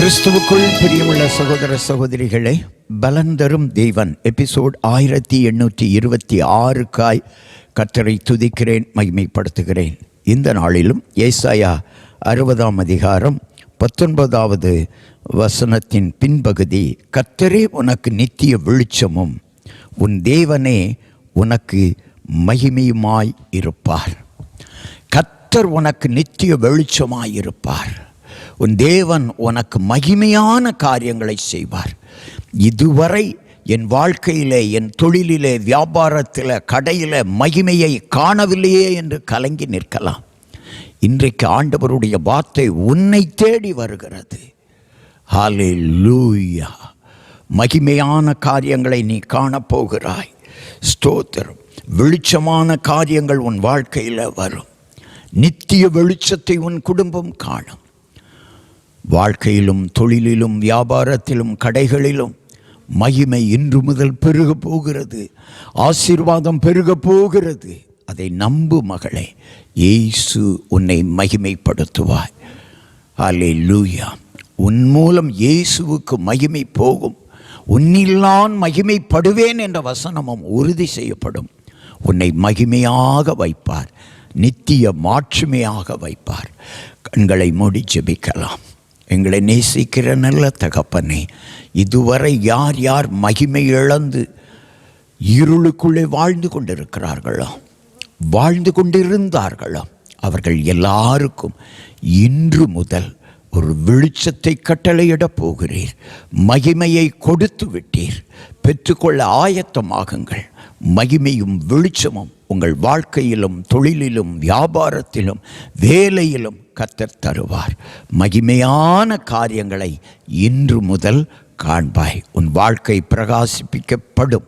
கிறிஸ்துவுக்குள் பிரியமுள்ள சகோதர சகோதரிகளை, பலன் தரும் தேவன் எபிசோட் 1826 கர்த்தரை துதிக்கிறேன், மகிமைப்படுத்துகிறேன். இந்த நாளிலும் ஏசாயா 60ஆம் அதிகாரம் 19வது வசனத்தின் பின்பகுதி, கர்த்தரே உனக்கு நித்திய வெளிச்சமும் உன் தேவனே உனக்கு மகிமையுமாய் இருப்பார். கர்த்தர் உனக்கு நித்திய வெளிச்சமாய் இருப்பார். உன் தேவன் உனக்கு மகிமையான காரியங்களை செய்வார். இதுவரை என் வாழ்க்கையிலே, என் தொழிலிலே, வியாபாரத்தில், கடையில் மகிமையை காணவில்லையே என்று கலங்கி நிற்கலாம். இன்றைக்கு ஆண்டவருடைய வார்த்தை உன்னை தேடி வருகிறது. ஹல்லேலூயா! மகிமையான காரியங்களை நீ காணப்போகிறாய். ஸ்தோத்திரம்! வெளிச்சமான காரியங்கள் உன் வாழ்க்கையில் வரும். நித்திய வெளிச்சத்தை உன் குடும்பம் காணும். வாழ்க்கையிலும், தொழிலிலும், வியாபாரத்திலும், கடைகளிலும் மகிமை இன்று முதல் பெருக போகிறது. ஆசீர்வாதம் பெருக போகிறது. அதை நம்பு மகளே. இயேசு உன்னை மகிமைப்படுத்துவாய். ஹல்லேலூயா! உன் மூலம் இயேசுவுக்கு மகிமை போகும். உன்னில் நான் மகிமைப்படுவேன் என்ற வசனமும் உறுதி செய்யப்படும். உன்னை மகிமையாக வைப்பார். நித்திய மாட்சிமையாக வைப்பார். கண்களை மூடி ஜெபிக்கலாம். எங்களை நேசிக்கிற நல்ல தகப்பனே, இதுவரை யார் யார் மகிமை இழந்து இருளுக்குள்ளே வாழ்ந்து கொண்டிருக்கிறார்களோ, வாழ்ந்து கொண்டிருந்தார்களோ, அவர்கள் எல்லாருக்கும் இன்று முதல் ஒரு வெளிச்சத்தை கட்டளையிடப் போகிறீர். மகிமையை கொடுத்து விட்டீர். பெற்றுக்கொள்ள ஆயத்தமாகுங்கள். மகிமையும் வெளிச்சமும் உங்கள் வாழ்க்கையிலும், தொழிலிலும், வியாபாரத்திலும், வேலையிலும் கர்த்தர் தருவார். மகிமையான காரியங்களை இன்று முதல் காண்பாய். உன் வாழ்க்கை பிரகாசிப்பிக்கப்படும்.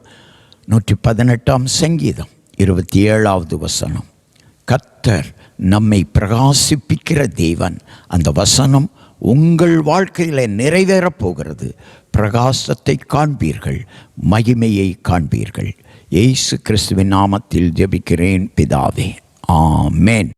118ஆம் சங்கீதம் 27வது வசனம். கர்த்தர் நம்மை பிரகாசிப்பிக்கிற தேவன். அந்த வசனம் உங்கள் வாழ்க்கையில் நிறைவேறப் போகிறது. பிரகாசத்தை காண்பீர்கள், மகிமையை காண்பீர்கள். இயேசு கிறிஸ்துவின் நாமத்தில் ஜெபிக்கிறேன் பிதாவே, ஆமென்.